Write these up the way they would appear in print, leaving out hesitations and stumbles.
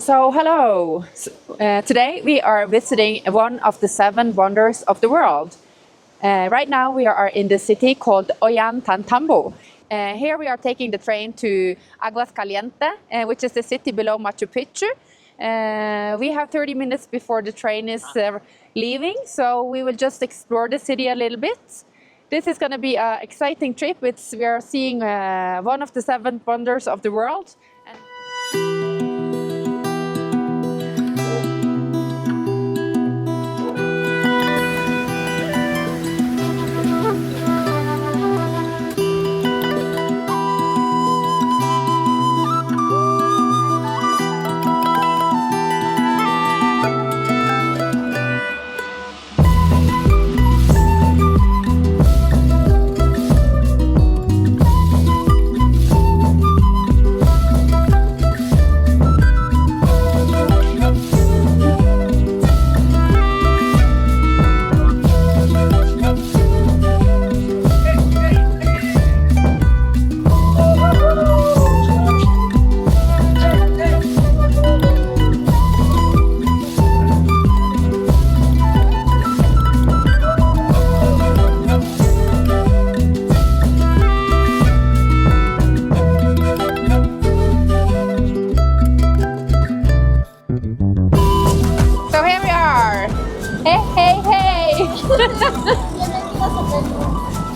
So hello, today we are visiting one of the 7 wonders of the world. Right now we are in the city called Ollantaytambo. Here we are taking the train to Aguas Calientes, which is the city below Machu Picchu. We have 30 minutes before the train is leaving, so we will just explore the city a little bit. This is going to be an exciting trip. We are seeing one of the 7 wonders of the world.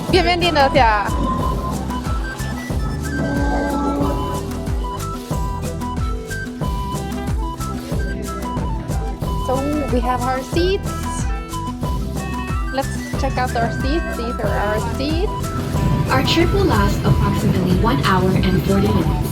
Bienvenidos ya. So we have our seats. Let's check out our seats. These are our seats. Our trip will last approximately 1 hour and 40 minutes.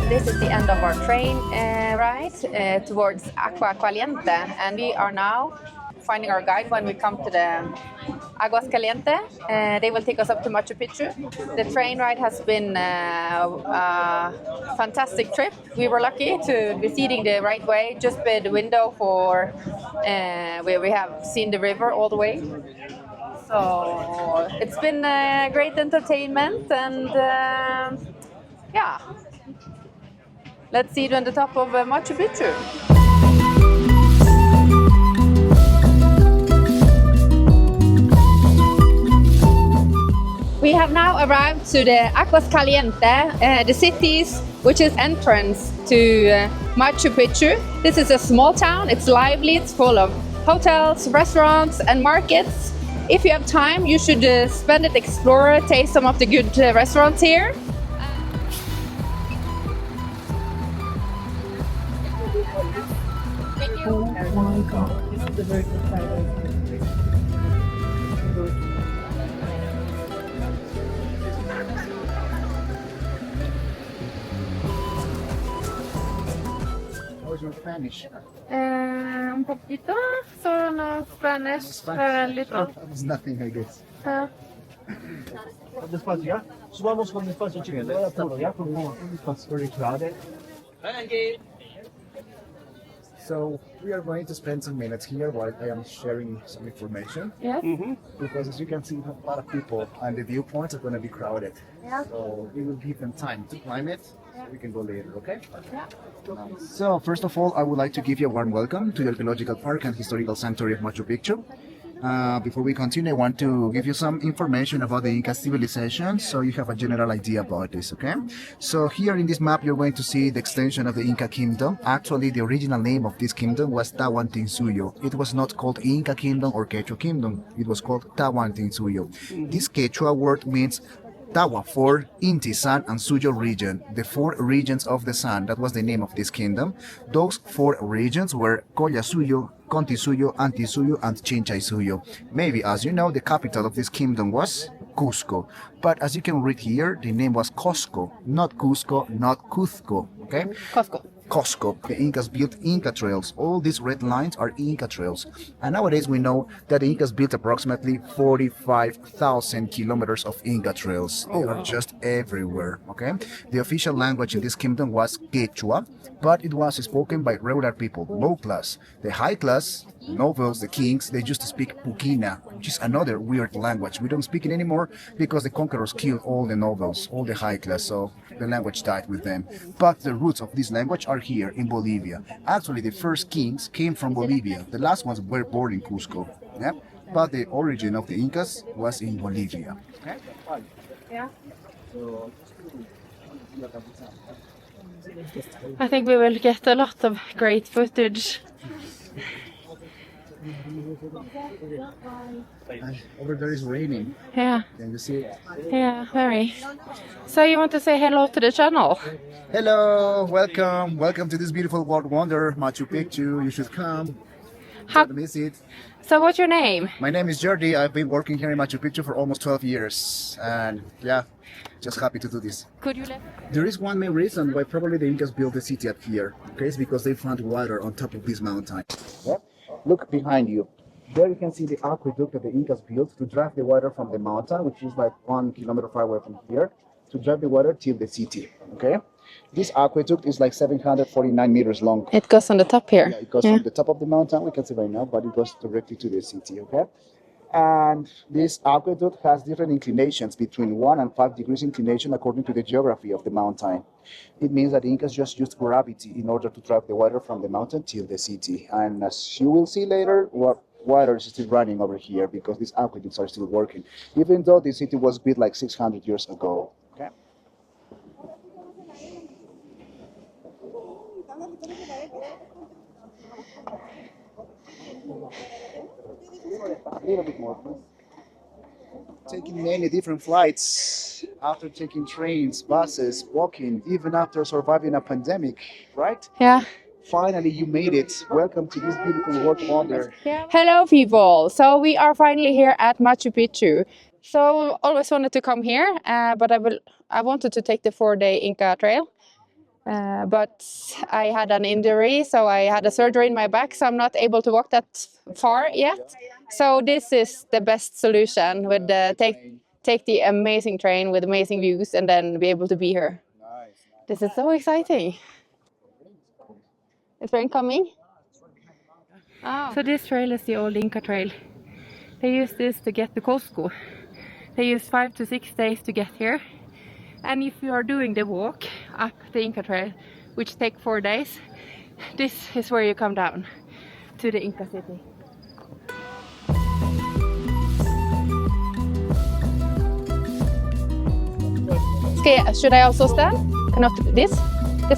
This is the end of our train ride towards Agua Caliente, and we are now finding our guide when we come to the Aguas Calientes. They will take us up to Machu Picchu. The train ride has been a fantastic trip. We were lucky to be seating the right way, just by the window for where we have seen the river all the way. So it's been great entertainment, and yeah. Let's see it on the top of Machu Picchu. We have now arrived to the Aguas Calientes, the city's which is entrance to Machu Picchu. This is a small town. It's lively. It's full of hotels, restaurants, and markets. If you have time, you should spend it, explore, taste some of the good restaurants here. Oh my god, this is the very good Friday. How's your Spanish? Un poquito, solo no Spanish, little. It's nothing, I guess. Despacio, ¿ya? Subamos con despacio, chicos. Voy a apuro, ¿ya? Por favor. It's very crowded. So we are going to spend some minutes here while I am sharing some information. Yes. Because as you can see, we have a lot of people and the viewpoints are going to be crowded. Yeah. So we will give them time to climb it. Yeah. We can go later, okay? Yeah. So first of all, I would like to give you a warm welcome to the Archaeological Park and Historical Sanctuary of Machu Picchu. Before we continue, I want to give you some information about the Inca civilization so you have a general idea about this, okay? So here in this map, you're going to see the extension of the Inca kingdom. Actually, the original name of this kingdom was Tawantinsuyo. It was not called Inca kingdom or Quechua kingdom. It was called Tawantinsuyo. This Quechua word means Tawa for Inti, Sun, and Suyo region, the 4 regions of the sun. That was the name of this kingdom. Those 4 regions were Collasuyo, Contisuyo, Antisuyo, and Chinchaysuyo. Maybe, as you know, the capital of this kingdom was Cusco. But as you can read here, the name was Cusco, not Cusco, not Cuzco. Okay? Cusco. Cusco. The Incas built Inca trails. All these red lines are Inca trails. And nowadays we know that the Incas built approximately 45,000 kilometers of Inca trails. They are just everywhere. Okay. The official language in this kingdom was Quechua, but it was spoken by regular people, low class. The high class, nobles, the kings, they used to speak Puquina, which is another weird language. We don't speak it anymore because the conquerors killed all the nobles, all the high class, so the language died with them. But the roots of this language are here in Bolivia. Actually, the first kings came from Bolivia. The last ones were born in Cusco. Yeah? But the origin of the Incas was in Bolivia. Okay? Yeah. I think we will get a lot of great footage. Over there is raining. Yeah. Can you see it? Yeah, very. So you want to say hello to the channel? Hello, welcome to this beautiful world wonder, Machu Picchu. You should come. How, Visit. so what's your name? My name is Jordi. I've been working here in Machu Picchu for almost 12 years, and yeah, just happy to do this. Could you let... There is one main reason why probably the Incas built the city up here. Okay, it's because they found water on top of this mountain. Yeah? Look behind you. There you can see the aqueduct that the Incas built to drive the water from the mountain, which is like 1 kilometer far away from here, to drive the water till the city. Okay, this aqueduct is like 749 meters long. It goes on the top here. Yeah, it goes from the top of the mountain, we can see right now, but it goes directly to the city. Okay, and this aqueduct has different inclinations, between 1 and 5 degrees inclination according to the geography of the mountain. It means that the Incas just used gravity in order to drive the water from the mountain till the city. And as you will see later, water is still running over here because these aqueducts are still working, even though the city was built like 600 years ago. Okay. A little bit more, please. Taking many different flights, after taking trains, buses, walking, even after surviving a pandemic, right? Yeah. Finally, you made it. Welcome to this beautiful world wonder. Hello, people. So we are finally here at Machu Picchu. So always wanted to come here, but I wanted to take the 4-day Inca Trail. But I had an injury, so I had a surgery in my back, so I'm not able to walk that far yet. So this is the best solution with the take the amazing train with amazing views and then be able to be here. This is so exciting. Is rain coming? Oh. So this trail is the old Inca Trail. They used this to get to Cusco. They used 5 to 6 days to get here. And if you are doing the walk up the Inca Trail, which takes 4 days, this is where you come down to the Inca city. Okay, should I also stand? Cannot this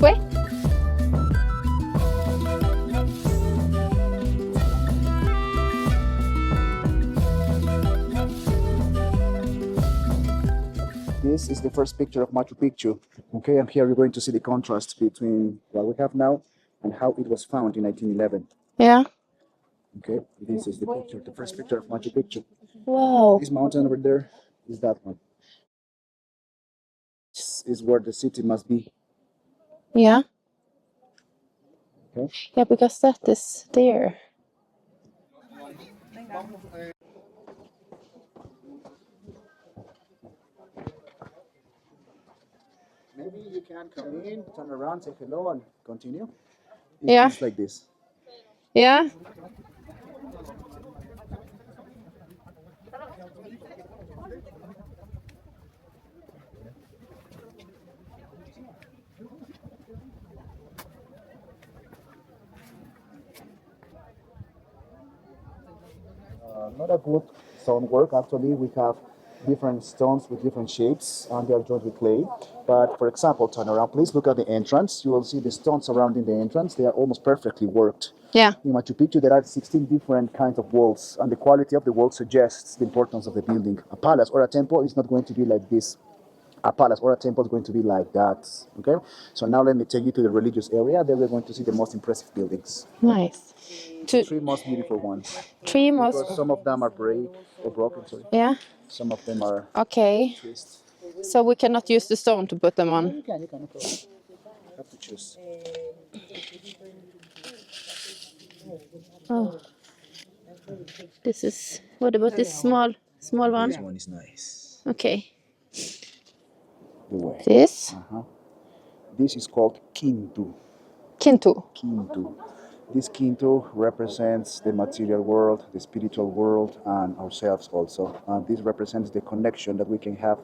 way? This is the first picture of Machu Picchu. Okay, and here you're going to see the contrast between what we have now and how it was found in 1911. Yeah. Okay, this is the picture, the first picture of Machu Picchu. Wow. This mountain over there is that one. This is where the city must be. Yeah. Okay. Yeah, because that is there. Maybe you can come in, turn around, say hello, and continue. Yeah. It's like this. Yeah. not a good stonework. Actually, we have different stones with different shapes, and they are joined with clay. But for example, turn around, please look at the entrance. You will see the stones surrounding the entrance. They are almost perfectly worked. Yeah. In Machu Picchu, there are 16 different kinds of walls, and the quality of the wall suggests the importance of the building. A palace or a temple is not going to be like this. A palace or a temple is going to be like that. Okay, so now let me take you to the religious area. There we're going to see the most impressive buildings. Nice. The three most beautiful ones. Three most. Because some of them are break or broken, sorry. Yeah. Some of them are Okay. twist. So we cannot use the stone to put them You on. can, no problem. You have to choose. Oh. This is. What about this small one? This one is nice. Okay. The way. This. This is called Kintu. Kintu. Kintu. This Kintu represents the material world, the spiritual world, and ourselves also. And this represents the connection that we can have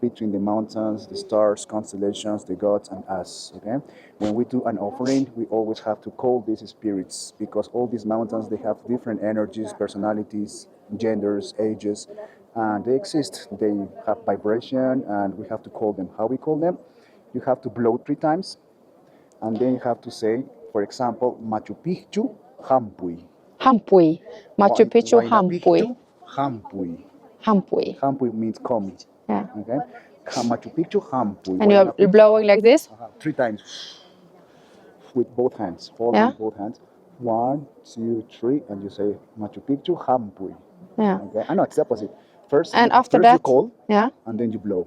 between the mountains, the stars, constellations, the gods, and us. Okay. When we do an offering, we always have to call these spirits because all these mountains they have different energies, personalities, genders, ages, and they exist. They have vibration, and we have to call them. How we call them? You have to blow 3 times, and then you have to say, for example, Machu Picchu, Hampui. Hampui. Machu Picchu, Huayna Hampui. Picchu, Hampui. Hampui. Hampui means come. Yeah. Okay. Machu Picchu, Hampui. And Huayna you're Picchu. blowing like this? 3 times with both hands. Hold Yeah. on both hands. 1, 2, 3, and you say Machu Picchu, Hampui. Yeah. Okay. I know it's the opposite. First, And after first that, you call, yeah. and then you blow.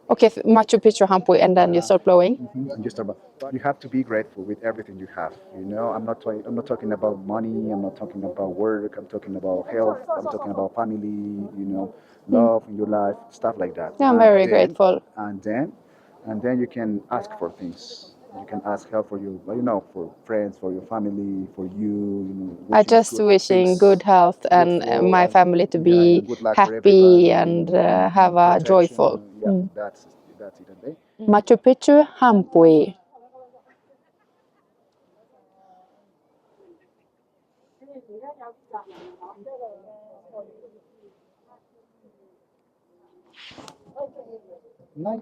Okay, Machu Picchu, Hampui, and then you start blowing. And you start. But you have to be grateful with everything you have. You know, I'm not talking about money. I'm not talking about work. I'm talking about health. I'm talking about family. You know, love in your life, stuff like that. Yeah, I'm And very then- grateful. And then you can ask for things. You can ask help for you. You know, for friends, for your family, for you. You know, I just good wishing things, good health and flow, my and- family to yeah, be and good luck for happy everybody, and have a protection. joyful. Yeah, that's it. Okay? Machu Picchu, Hampui. Nice.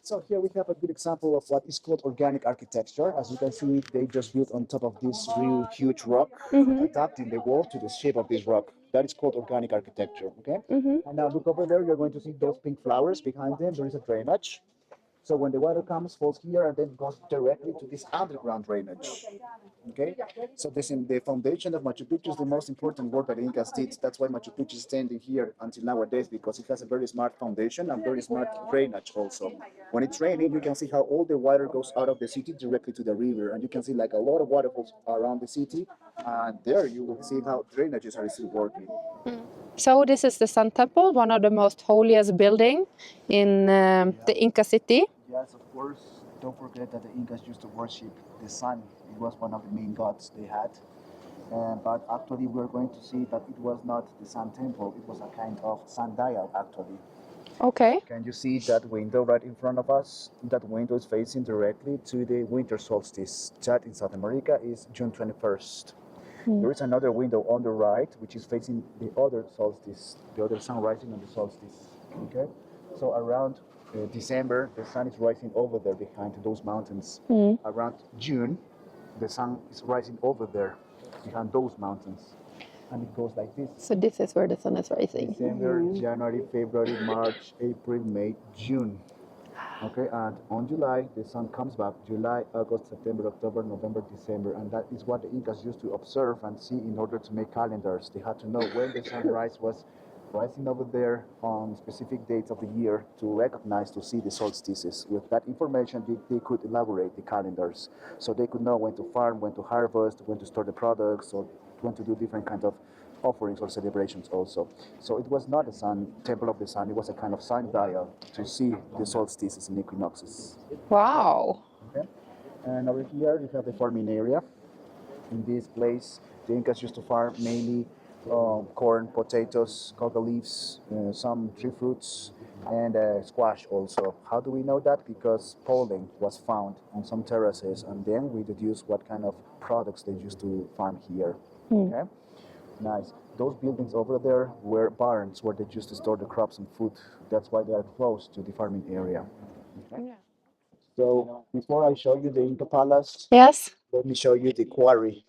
So here we have a good example of what is called organic architecture. As you can see, they just built on top of this real huge rock, adapting the wall to the shape of this rock. That is called organic architecture. Okay. And now look over there. You're going to see those pink flowers behind them. There is a drainage. So when the water comes, falls here, and then goes directly to this underground drainage. Okay, so this in the foundation of Machu Picchu is the most important work that the Incas did. That's why Machu Picchu is standing here until nowadays because it has a very smart foundation and very smart drainage also. When it's raining, you can see how all the water goes out of the city directly to the river, and you can see like a lot of waterfalls around the city. And there you will see how drainages are still working. So this is the Sun Temple, one of the most holiest building in the Inca city. Yes, of course. Don't forget that the Incas used to worship the sun. It was one of the main gods they had. But actually, we're going to see that it was not the sun temple. It was a kind of sundial, actually. Okay. Can you see that window right in front of us? That window is facing directly to the winter solstice. That in South America is June 21st. There is another window on the right, which is facing the other solstice, the other sun rising on the solstice. Okay, so around December, the sun is rising over there behind those mountains. Around June, the sun is rising over there behind those mountains, and it goes like this. So this is where the sun is rising. December, January, February, March, April, May, June. Okay, and on July, the sun comes back. July, August, September, October, November, December. And that is what the Incas used to observe and see in order to make calendars. They had to know when the sunrise was rising over there on specific dates of the year to recognize, to see the solstices. With that information, they could elaborate the calendars. So they could know when to farm, when to harvest, when to store the products, or when to do different kinds of offerings or celebrations also. So it was not a sun, temple of the sun, it was a kind of sundial to see the solstices and equinoxes. Wow. Okay? And over here you have the farming area. In this place, the Incas used to farm mainly corn, potatoes, coca leaves, some tree fruits, and squash also. How do we know that? Because pollen was found on some terraces, and then we deduce what kind of products they used to farm here. Okay? Nice. Those buildings over there were barns where they used to store the crops and food. That's why they are close to the farming area. Yeah. So before I show you the Inca Palace, Yes. let me show you the quarry.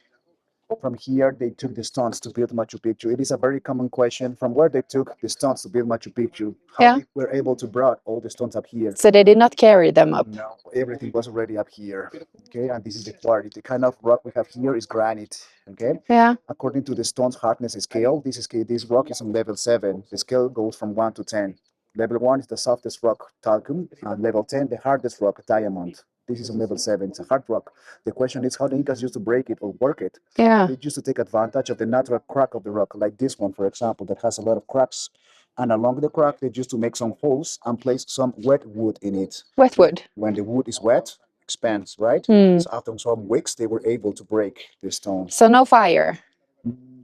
From here, they took the stones to build Machu Picchu. It is a very common question from where they took the stones to build Machu Picchu, how Yeah. they were able to brought all the stones up here. So they did not carry them up. No, everything was already up here. Okay, and this is the quarry. The kind of rock we have here is granite. Okay, Yeah. according to the stone's hardness scale, this rock is on level 7. The scale goes from 1 to 10. Level 1 is the softest rock, talcum, and level 10, the hardest rock, diamond. This is on level 7. It's a hard rock. The question is how the Incas used to break it or work it. Yeah. They used to take advantage of the natural crack of the rock, like this one, for example, that has a lot of cracks. And along the crack, they used to make some holes and place some wet wood in it. Wet wood. When the wood is wet, expands, right? Hmm. So after some weeks, they were able to break the stone. So no fire.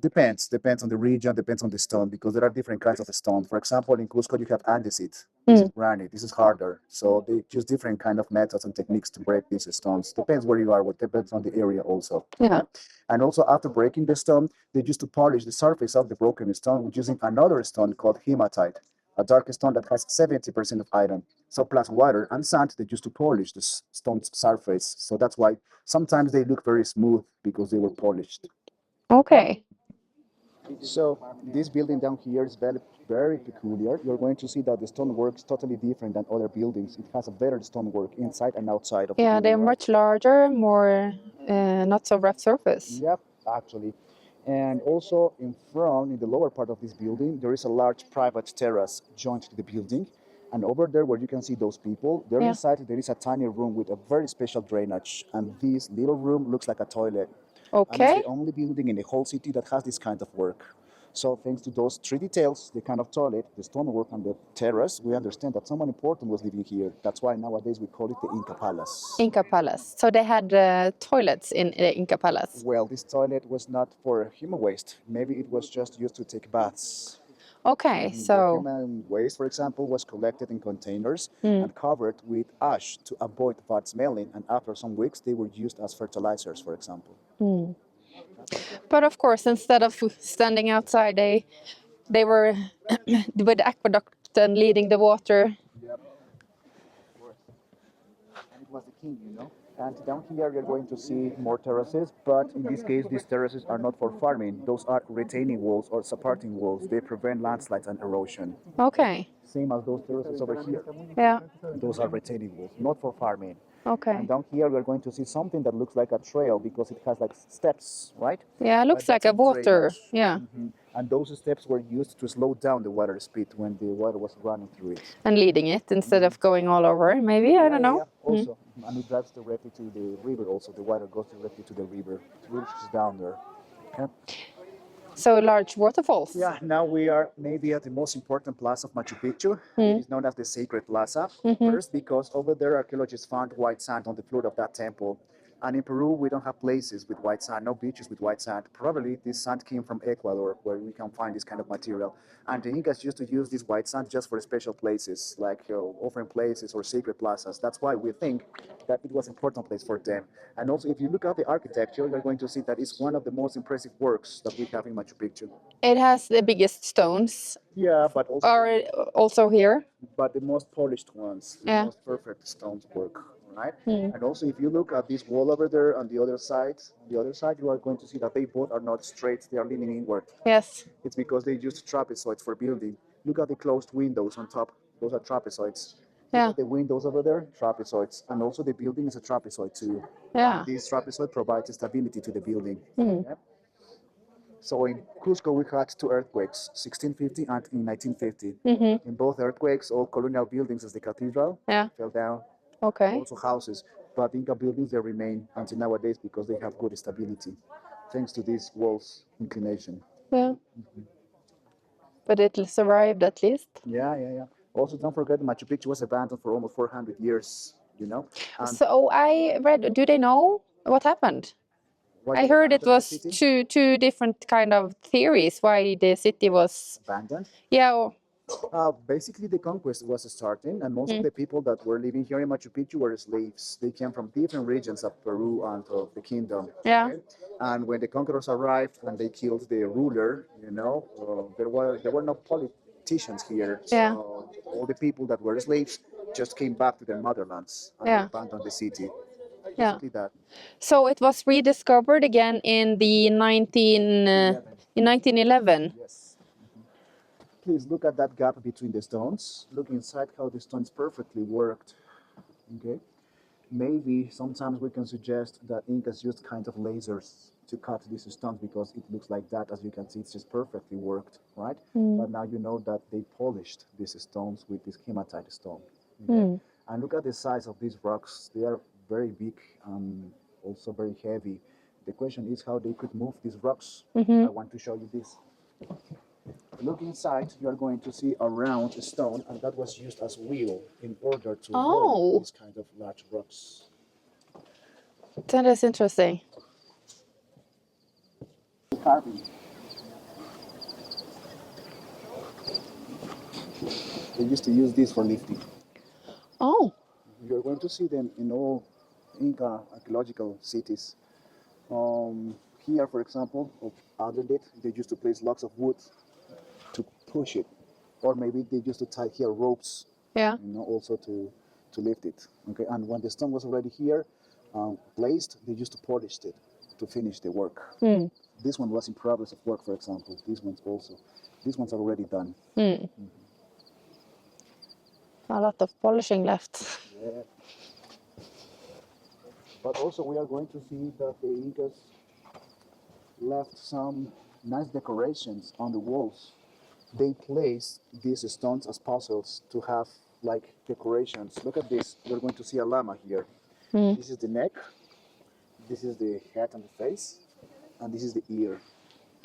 Depends on the region, depends on the stone, because there are different kinds of stone. For example, in Cusco, you have andesite. This is granite. This is harder. So they use different kind of methods and techniques to break these stones. Depends where you are, what depends on the area also. Yeah. And also after breaking the stone, they used to polish the surface of the broken stone using another stone called hematite, a dark stone that has 70% of iron. So plus water and sand, they used to polish the stone's surface. So that's why sometimes they look very smooth because they were polished. Okay. So this building down here is very, very peculiar. You're going to see that the stonework is totally different than other buildings. It has a better stonework inside and outside of the Yeah, building. they're right? much larger, more not so rough surface. Yep, actually. And also in front, in the lower part of this building, there is a large private terrace joined to the building. And over there, where you can see those people, there Yeah. inside there is a tiny room with a very special drainage. And this little room looks like a toilet. And it's Okay. the only building in the whole city that has this kind of work. So thanks to those 3 details, the kind of toilet, the stonework, and the terrace, we understand that someone important was living here. That's why nowadays we call it the Inca Palace. Inca Palace. So they had toilets in the Inca Palace. Well, this toilet was not for human waste. Maybe it was just used to take baths. Okay, The so human waste, for example, was collected in containers and covered with ash to avoid bad smelling. And after some weeks, they were used as fertilizers, for example. but of course instead of standing outside they were with the aqueduct and leading the water. And it was the king, you know. And down here you're going to see more terraces, but in this case these terraces are not for farming. Those are retaining walls or supporting walls. They prevent landslides and erosion. Okay. Same as those terraces over here. Yeah. Those are retaining walls, not for farming. Okay. And down here we're going to see something that looks like a trail because it has like steps, right? Yeah, it looks But like a that's water. drainage. Yeah. And those steps were used to slow down the water speed when the water was running through it. And leading it instead of going all over. Maybe, I don't know. Also, and it drives directly to the river also. The water goes directly to the river, which is down there. Yeah. So large waterfalls. Yeah, now we are maybe at the most important plaza of Machu Picchu. It is known as the Sacred Plaza. First, because over there archaeologists found white sand on the floor of that temple. And in Peru, we don't have places with white sand, no beaches with white sand. Probably this sand came from Ecuador, where we can find this kind of material. And the Incas used to use this white sand just for special places, like offering places or sacred plazas. That's why we think that it was an important place for them. And also, if you look at the architecture, you're going to see that it's one of the most impressive works that we have in Machu Picchu. It has the biggest stones. Yeah, but also, Are also here. but the most polished ones, the Yeah. most perfect stones work, right? And also, if you look at this wall over there on the other side, you are going to see that they both are not straight; they are leaning inward. Yes. It's because they used trapezoids for building. Look at the closed windows on top; those are trapezoids. Look Yeah. at the windows over there, trapezoids, and also the building is a trapezoid too. Yeah. This trapezoid provides stability to the building. Yeah. So in Cusco, we had 2 earthquakes, 1650 and in 1950. In both earthquakes, all colonial buildings, as the cathedral, Yeah. fell down. Okay. Also houses, but Inca buildings, they remain until nowadays because they have good stability, thanks to this wall's inclination. Yeah. But it survived at least. Yeah. Also, don't forget Machu Picchu was abandoned for almost 400 years, you know? And So I read, do they know what happened? why I they heard it abandoned the was city? two different kind of theories why the city was. Abandoned? Yeah. Basically, the conquest was starting, and most of the people that were living here in Machu Picchu were slaves. They came from different regions of Peru and of the kingdom. Yeah. Okay? And when the conquerors arrived, when they killed the ruler, there were no politicians here. Yeah. So all the people that were slaves just came back to their motherlands and Yeah. abandoned the city. Yeah. Exactly that. So it was rediscovered again in the 1911. Yes. Please look at that gap between the stones. Look inside how the stones perfectly worked. Okay. Maybe sometimes we can suggest that Incas used kind of lasers to cut these stones because it looks like that. As you can see, it's just perfectly worked, right? But now you know that they polished these stones with this hematite stone. Okay? And look at the size of these rocks. They are very big and also very heavy. The question is how they could move these rocks. I want to show you this. Look inside, you are going to see a round stone, and that was used as wheel in order to roll these kind of large rocks. That is interesting. Carving. They used to use this for lifting. Oh, You're going to see them in all Inca archaeological cities. Here, for example, under it, they used to place logs of wood to push it, or maybe they used to tie here ropes, yeah. also to lift it. Okay, and when the stone was already here, placed, they used to polish it to finish the work. This one was in progress of work, for example. These ones also. These ones are already done. A lot of polishing left. Yeah. But also we are going to see that the Incas left some nice decorations on the walls. They placed these stones as puzzles to have like decorations. Look at this. You're going to see a llama here. This is the neck. This is the head and the face. And this is the ear.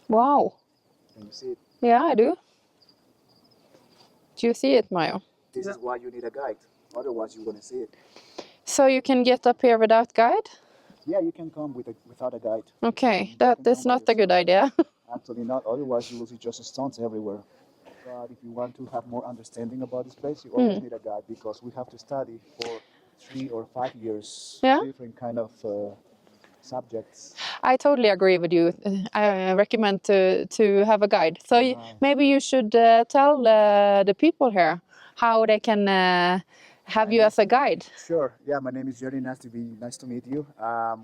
Wow. Can you see it? Yeah, I do. Do you see it, Mayo? This is why you need a guide. Otherwise, you're going to see it. So you can get up here without guide? Yeah, you can come without a guide. Okay, that is not a good idea. Actually not. Otherwise, you will see just stones everywhere. But if you want to have more understanding about this place, you always need a guide because we have to study for 3 or 5 years Yeah. different kind of subjects. I totally agree with you. I recommend to have a guide. So maybe you should tell the people here how they can have you as a guide. Sure. Yeah, my name is Jerry. Nice to meet you.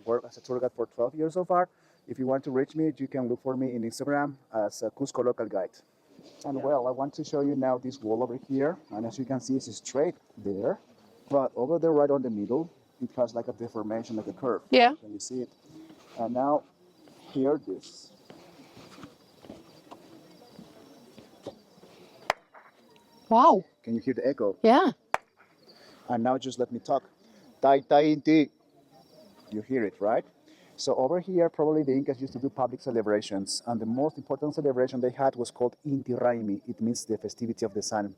Work as a tour guide for 12 years so far. If you want to reach me, you can look for me in Instagram as a Cusco local guide. And well, I want to show you now this wall over here. And as you can see, it's straight there. But over there, right on the middle, it has like a deformation, like a curve. Yeah. Can you see it? And now, here this. Wow. Can you hear the echo? Yeah. And now just let me talk. Tai tai inti. You hear it, right? So over here, probably the Incas used to do public celebrations. And the most important celebration they had was called Inti Raimi. It means the festivity of the sun.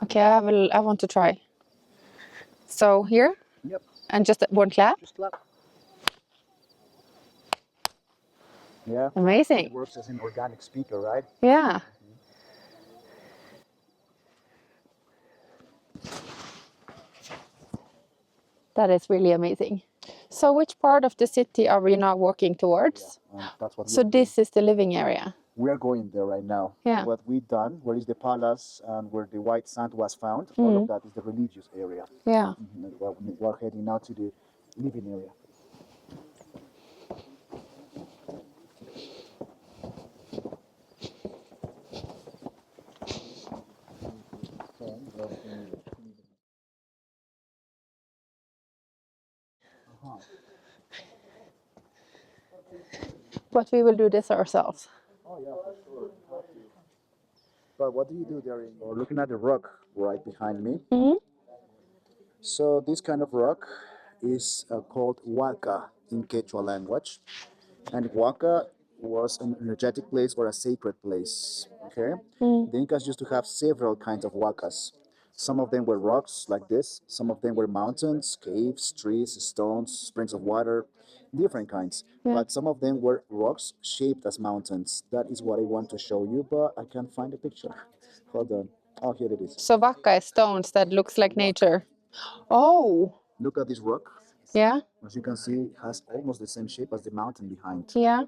Okay, I want to try. So here? Yep. And just one clap? Just clap. Yeah. Amazing. It works as an organic speaker, right? Yeah. That is really amazing. So which part of the city are we now walking towards? That's what So this is the living area. we are going there right now. Yeah. What we've done, where is the palace and where the white sand was found, all of that is the religious area. Yeah. We're heading now to the living area. But we will do this ourselves. Oh yeah, for sure. But what do you do there? You're looking at the rock right behind me. So this kind of rock is called huaca in Quechua language. And huaca was an energetic place or a sacred place. Okay? The Incas used to have several kinds of huacas. Some of them were rocks like this. Some of them were mountains, caves, trees, stones, springs of water, different kinds. But some of them were rocks shaped as mountains. That is what I want to show you, but I can't find a picture. Hold on. Oh, here it is. So vaca is stones that looks like nature. Oh. Look at this rock. Yeah. As you can see, it has almost the same shape as the mountain behind. Yeah. Okay.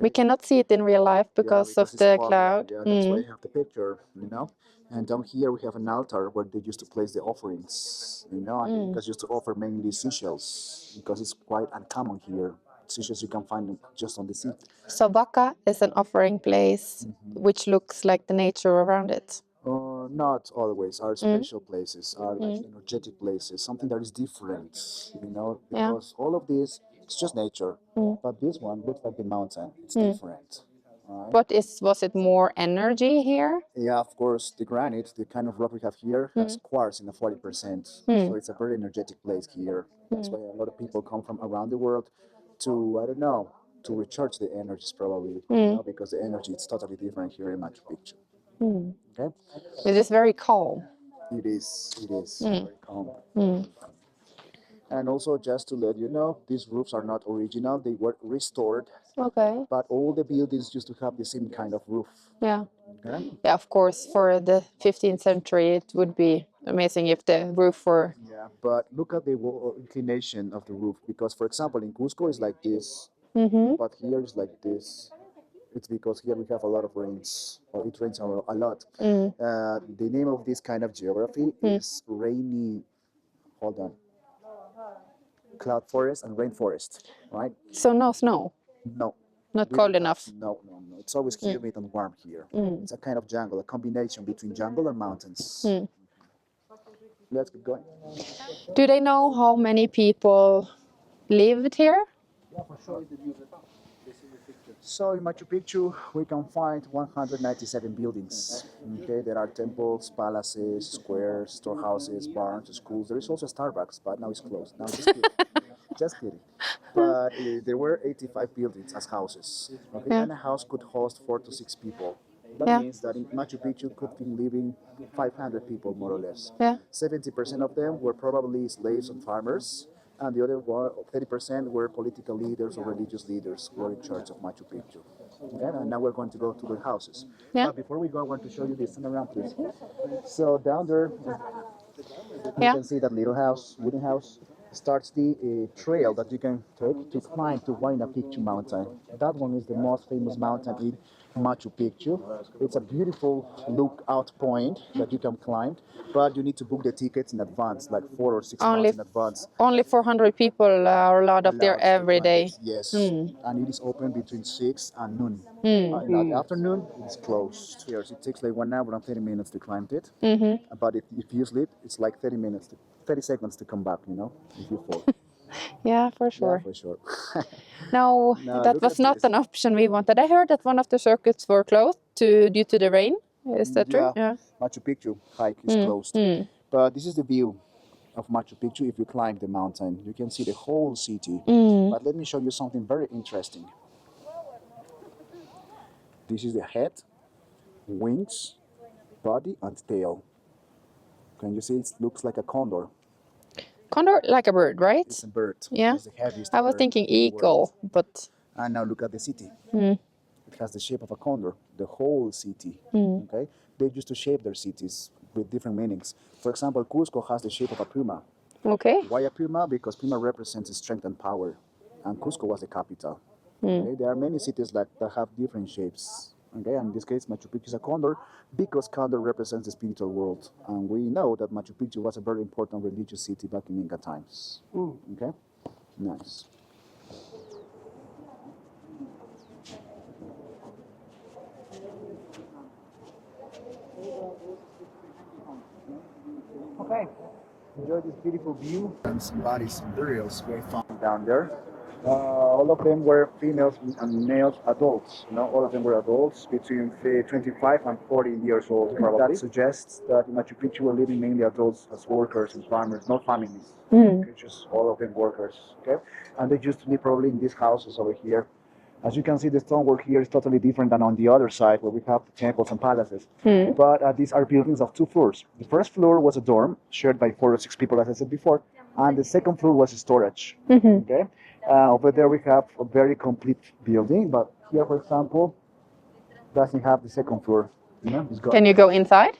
We cannot see it in real life because of it's the foggy. cloud. Yeah, that's why I have the picture, you know. And down here we have an altar where they used to place the offerings, you know, and the Incas used to offer mainly seashells because it's quite uncommon here. Seashells you can find them just on the sea. So Vaca is an offering place which looks like the nature around it. Not always. Are special places, are like energetic places, something that is different, you know, Yeah. because all of this it's just nature. But this one looks like the mountain. It's different. Right? Was it more energy here? Yeah, of course, the granite, the kind of rock we have here, has quartz in a 40%. So it's a very energetic place here. That's why a lot of people come from around the world to, I don't know, to recharge the energies probably, you know, because the energy is totally different here in Machu Picchu. Okay? It is very calm. It is very calm. And also, just to let you know, these roofs are not original, they were restored, Okay. but all the buildings used to have the same kind of roof. Yeah. Okay? Yeah, of course, for the 15th century, it would be amazing if the roof were. Yeah, but look at the inclination of the roof, because, for example, in Cusco it's like this, but here it's like this. It's because here we have a lot of rains, or it rains a lot. The name of this kind of geography is rainy, hold on, cloud forest and rainforest, right? So no snow, No. not We cold don't have- enough. No, no, no. It's always humid and warm here. It's a kind of jungle, a combination between jungle and mountains. Let's keep going. Do they know how many people lived here? So in Machu Picchu, we can find 197 buildings. Okay, there are temples, palaces, squares, storehouses, barns, schools. There is also Starbucks, but now it's closed. Now just kidding. Just kidding. But there were 85 buildings as houses. Okay, Yeah. and a house could host 4 to 6 people. That Yeah. means that in Machu Picchu could be living 500 people more or less. Yeah. 70% of them were probably slaves and farmers, and the other 30% were political leaders or religious leaders who were in charge of Machu Picchu. Okay, and now we're going to go to the houses. Yeah. But before we go, I want to show you this. Turn around, please. So down there, you Yeah. can see that little house, wooden house, starts the trail that you can take to climb to Huayna Picchu mountain. That one is the most famous mountain in Machu Picchu. It's a beautiful lookout point that you can climb, but you need to book the tickets in advance, like 4 or 6 months in advance. Only 400 people are allowed up there Allowed to every climb day. it, yes, and it is open between 6 and noon. In the afternoon, it's closed. Yes, it takes like 1 hour and 30 minutes to climb it. But if you sleep, it's like 30 seconds to come back, you know, if you fall. Yeah, for Yeah, sure. for sure. No, No, that look was at not this. an option we wanted. I heard that one of the circuits were closed due to the rain. Is that true? Yeah, Machu Picchu hike is closed. But this is the view of Machu Picchu if you climb the mountain. You can see the whole city. But let me show you something very interesting. This is the head, wings, body, and tail. Can you see it looks like a condor? Condor, like a bird, right? It's a bird. Yeah. It's the heaviest I was bird thinking in the world. eagle, but And now look at the city. It has the shape of a condor, the whole city. Okay, they used to shape their cities with different meanings. For example, Cusco has the shape of a puma. okay. Why a puma? Because puma represents strength and power, and Cusco was the capital. Okay, there are many cities that have different shapes. Okay, and in this case, Machu Picchu is a condor because condor represents the spiritual world, and we know that Machu Picchu was a very important religious city back in Inca times. Okay, nice. Okay, enjoy this beautiful view. And some bodies, burials we found down there. All of them were females and males adults. You know, all of them were adults between 25 and 40 years old, probably. That suggests that in Machu Picchu were living mainly adults as workers and farmers, not families. Okay, just all of them workers. Okay, and they used to live probably in these houses over here. As you can see, the stonework here is totally different than on the other side where we have the temples and palaces. But these are buildings of 2 floors. The first floor was a dorm shared by 4 or 6 people, as I said before, and the second floor was storage. Okay, over there we have a very complete building, but here, for example, doesn't have the second floor. You know, it's got Can you go inside?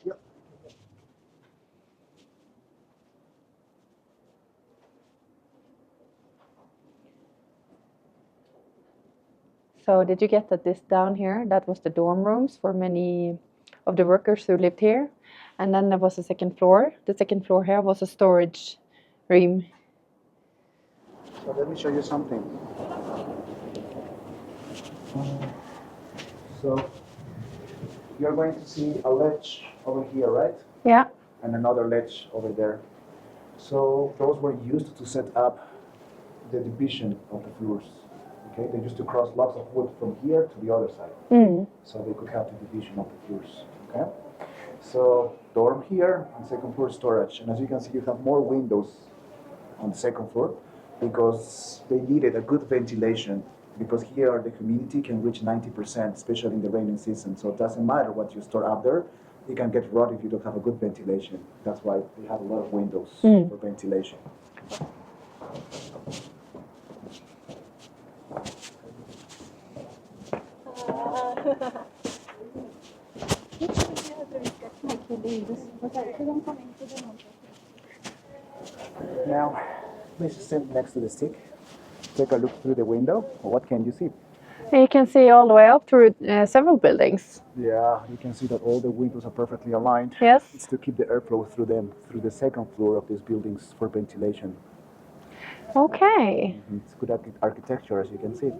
So did you get that this down here, that was the dorm rooms for many of the workers who lived here. And then there was a second floor. The second floor here was a storage room. So let me show you something. So you're going to see a ledge over here, right? Yeah. And another ledge over there. So those were used to set up the division of the floors. Okay, they used to cross lots of wood from here to the other side, so they could have the division of the floors. Okay, so dorm here and second floor storage, and as you can see, you have more windows on the second floor because they needed a good ventilation. Because here the humidity can reach 90%, especially in the rainy season. So it doesn't matter what you store up there, it can get rot if you don't have a good ventilation. That's why they have a lot of windows for ventilation. Now, please stand next to the stick. Take a look through the window. What can you see? You can see all the way up through several buildings. Yeah, you can see that all the windows are perfectly aligned. Yes. It's to keep the airflow through them, through the second floor of these buildings for ventilation. Okay. It's good architecture, as you can see.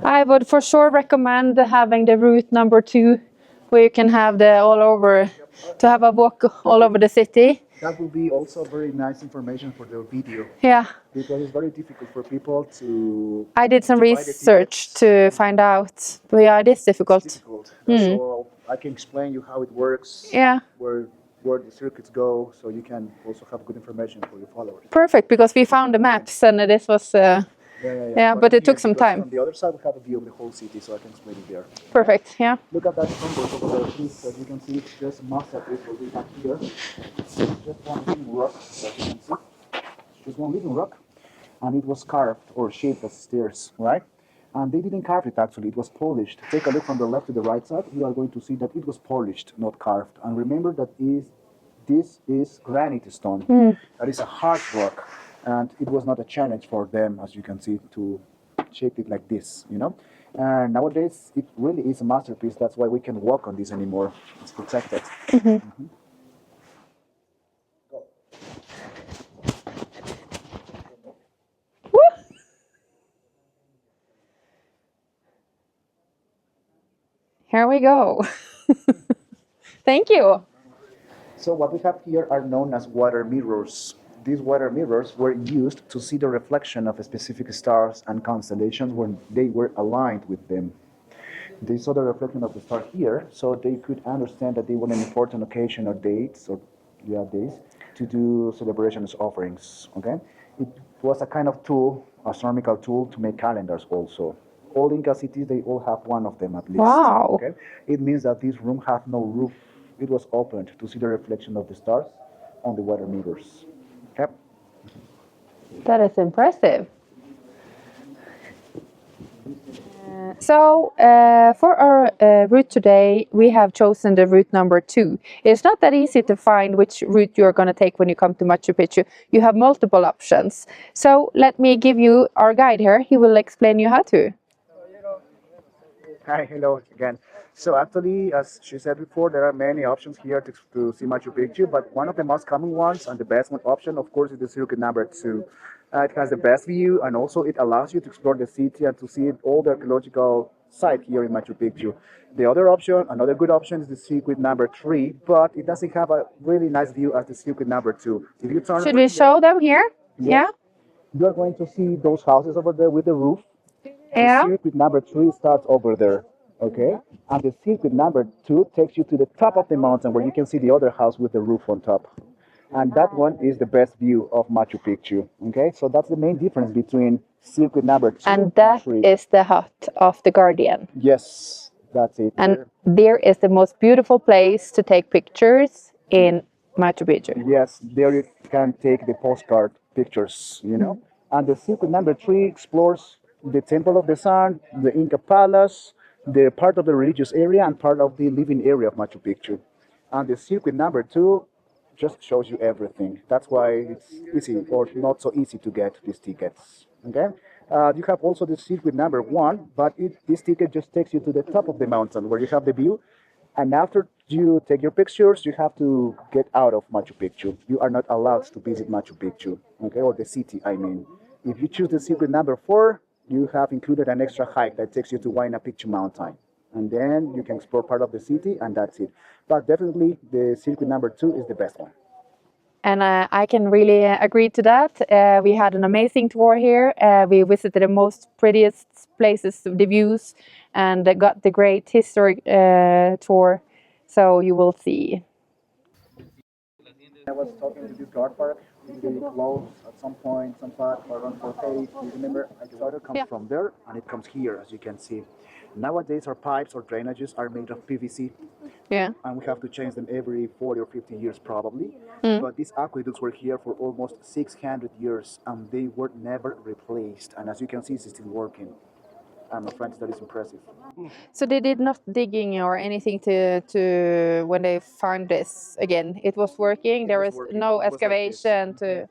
I would for sure recommend having the route number 2, where you can have the all over, to have a walk all over the city. That will be also very nice information for the video. Yeah. Because it's very difficult for people to... I did some to buy the research tickets. to find out. But yeah, it is difficult. It's difficult. So I can explain you how it works. Yeah. Where the circuits go, so you can also have good information for your followers. Perfect, because we found the maps and this was... Yeah, but it took some time. On the other side, we have a view of the whole city, so I can explain it there. Perfect, yeah. Look at that symbol over there, please. As you can see, it's just masterpiece what we have here. It's just one living rock, as you can see. It's just one living rock. And it was carved or shaped as stairs, right? And they didn't carve it actually, it was polished. Take a look from the left to the right side. You are going to see that it was polished, not carved. And remember that this is granite stone. That is a hard rock. And it was not a challenge for them, as you can see, to shape it like this, you know. And nowadays, it really is a masterpiece. That's why we can walk on this anymore. It's protected. Here we go. Thank you. So what we have here are known as water mirrors. These water mirrors were used to see the reflection of specific stars and constellations when they were aligned with them. They saw the reflection of the star here, so they could understand that they were an important occasion or days, to do celebrations, offerings. Okay, it was a kind of tool, astronomical tool, to make calendars also. All Inca cities, they all have one of them at least. Wow. Okay, it means that this room had no roof. It was opened to see the reflection of the stars on the water mirrors. Okay. That is impressive. For our route today, we have chosen the route number 2. It's not that easy to find which route you're going to take when you come to Machu Picchu. You have multiple options. So let me give you our guide here. He will explain you how to. Hi, hello again. So actually, as she said before, there are many options here to see Machu Picchu, but one of the most common ones and the best one option, of course, is the circuit number 2. It has the best view, and also it allows you to explore the city and to see all the archaeological site here in Machu Picchu. The other option, another good option, is the circuit number 3, but it doesn't have a really nice view as the circuit number 2. If you turn, Should we show them here? Yes. You are going to see those houses over there with the roof. Yeah. The circuit number 3 starts over there, okay? And the circuit number 2 takes you to the top of the mountain where you can see the other house with the roof on top. And that one is the best view of Machu Picchu, okay? So that's the main difference between circuit number 2 And that 3. is the hut of the Guardian. Yes, that's it. And there is the most beautiful place to take pictures in Machu Picchu. Yes, there you can take the postcard pictures, you know. And the circuit number 3 explores the Temple of the Sun, the Inca Palace, the part of the religious area and part of the living area of Machu Picchu. And the circuit number 2 just shows you everything. That's why it's easy or not so easy to get these tickets. Okay? You have also the circuit number 1, but this ticket just takes you to the top of the mountain where you have the view. And after you take your pictures, you have to get out of Machu Picchu. You are not allowed to visit Machu Picchu, okay, or the city, I mean. If you choose the circuit number 4, you have included an extra hike that takes you to Huayna Picchu Mountain. And then you can explore part of the city, and that's it. But definitely, the circuit number 2 is the best one. And I can really agree to that. We had an amazing tour here. We visited the most prettiest places, the views, and got the great historic tour. So you will see. I was talking to this guard park. They closed at some point, some part around 4:30. You remember, I thought it comes from there, and it comes here, as you can see. Nowadays, our pipes or drainages are made of PVC. Yeah. And we have to change them every 40 or 50 years probably. But these aqueducts were here for almost 600 years and they were never replaced. And as you can see, it's still working. And my friends, that is impressive. So they did not digging or anything to when they found this again. It was working. There was working. no It was like this. excavation to.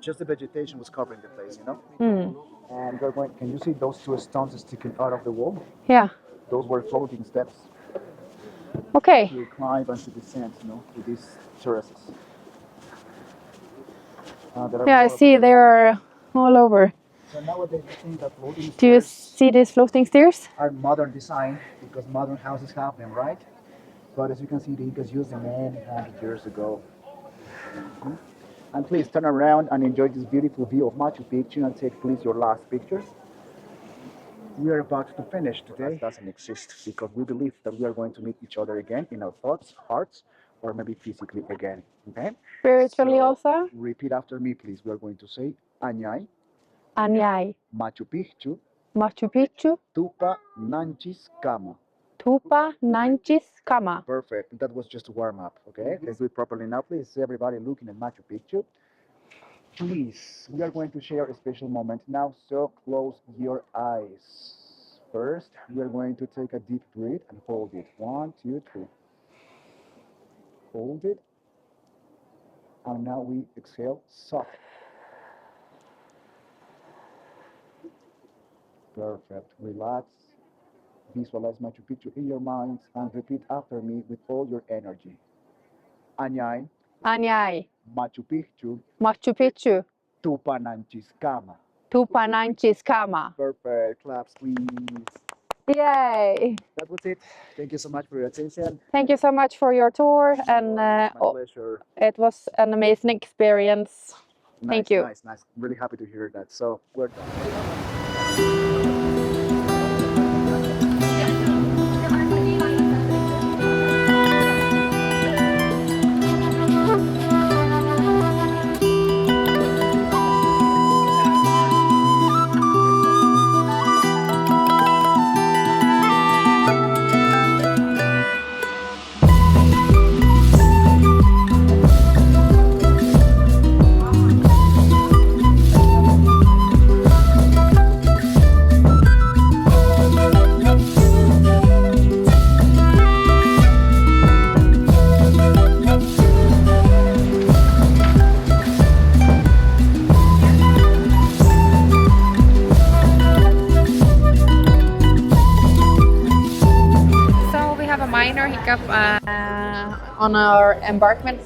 Just the vegetation was covering the place, you know? And we're going, can you see those 2 stones sticking out of the wall? Yeah. Those were floating steps Okay. to climb and to descend, you know, to these terraces. Yeah, I see they are all over. So nowadays, I think that floating Do you stairs see these floating stairs? are modern design because modern houses have them, right? But as you can see, the Incas used them many hundred years ago. And please turn around and enjoy this beautiful view of Machu Picchu and take please your last pictures. We are about to finish today. That doesn't exist because we believe that we are going to meet each other again in our thoughts, hearts, or maybe physically again. Okay? Spiritually So, also? repeat after me, please. We are going to say Añay, Anyay, Machu Picchu, Machu Picchu, Tupa Nanchis Kama. Tupa Nanchis Kama. Perfect. That was just a warm up. Okay? Let's do it properly now, please. Everybody looking at Machu Picchu. Please, we are going to share a special moment now, so close your eyes. First, we are going to take a deep breath and hold it. 1, 2, 3. Hold it. And now we exhale soft. Perfect. Relax. Visualize Machu Picchu in your mind and repeat after me with all your energy. Anyay, Anyay, Machu Picchu, Machu Picchu, Tupananchis Kama. Tupa Nanchis Kama. Perfect. Claps, please. Yay! That was it. Thank you so much for your attention. Thank you so much for your tour, and My pleasure. it was an amazing experience. Thank you. Nice. I'm really happy to hear that. So we're done. Minor hiccup on our embarkment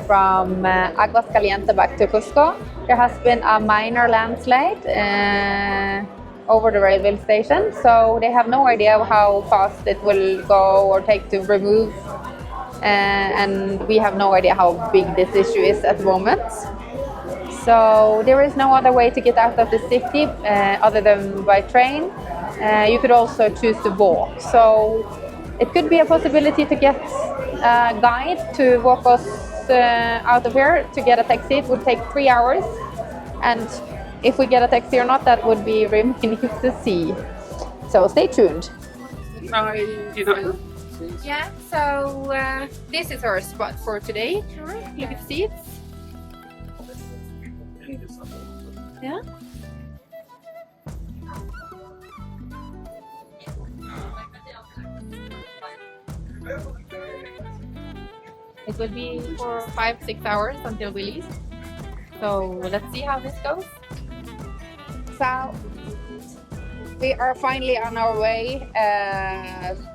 from Aguas Calientes back to Cusco. There has been a minor landslide over the railway station, so they have no idea how fast it will go or take to remove, and we have no idea how big this issue is at the moment. So there is no other way to get out of the city other than by train. You could also choose to walk. So it could be a possibility to get a guide to walk us out of here. To get a taxi, it would take 3 hours. And if we get a taxi or not, that would be remaining to see. So stay tuned. Yeah, so this is our spot for today. Look at seats. Yeah. It will be for 5-6 hours until we leave. So let's see how this goes. So We are finally on our way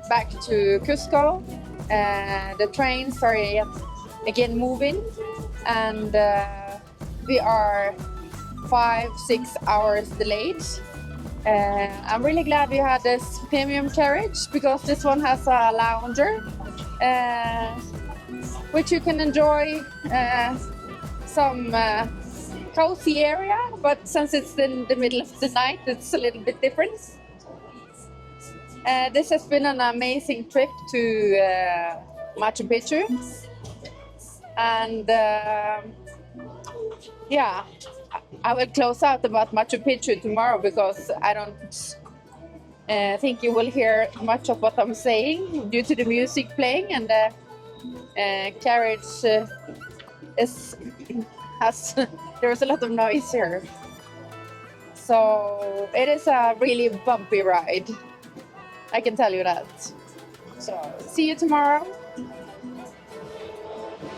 back to Cusco. The trains are yet again moving, and we are 5-6 hours delayed. I'm really glad we had this premium carriage because this one has a lounger, which you can enjoy some cozy area, but since it's in the middle of the night, it's a little bit different. This has been an amazing trip to Machu Picchu, and yeah, I will close out about Machu Picchu tomorrow because I don't think you will hear much of what I'm saying due to the music playing, and the carriage there's a lot of noise here. So it is a really bumpy ride. I can tell you that. So see you tomorrow.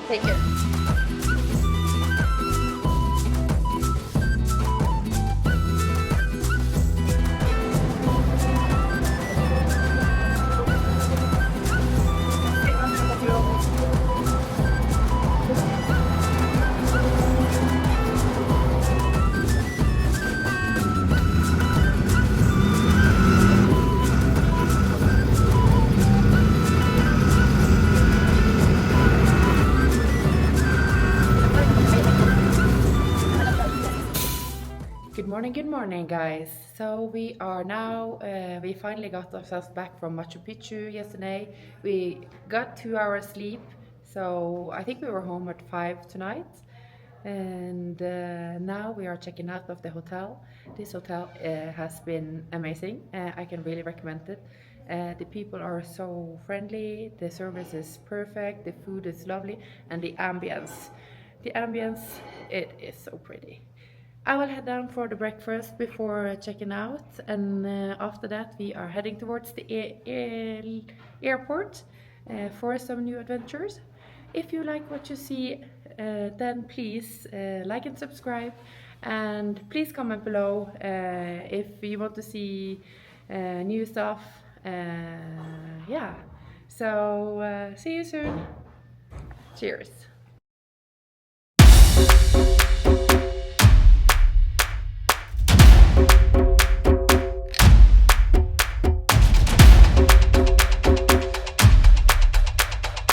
Take care. Good morning, guys. So we are now, we finally got ourselves back from Machu Picchu yesterday. We got 2 hours sleep, so I think we were home at 5 tonight. And now we are checking out of the hotel. This hotel has been amazing. I can really recommend it. The people are so friendly, the service is perfect, the food is lovely, and the ambience, it is so pretty. I will head down for the breakfast before checking out, and after that we are heading towards the airport for some new adventures. If you like what you see, then please like and subscribe, and please comment below if you want to see new stuff. Yeah, so see you soon. Cheers.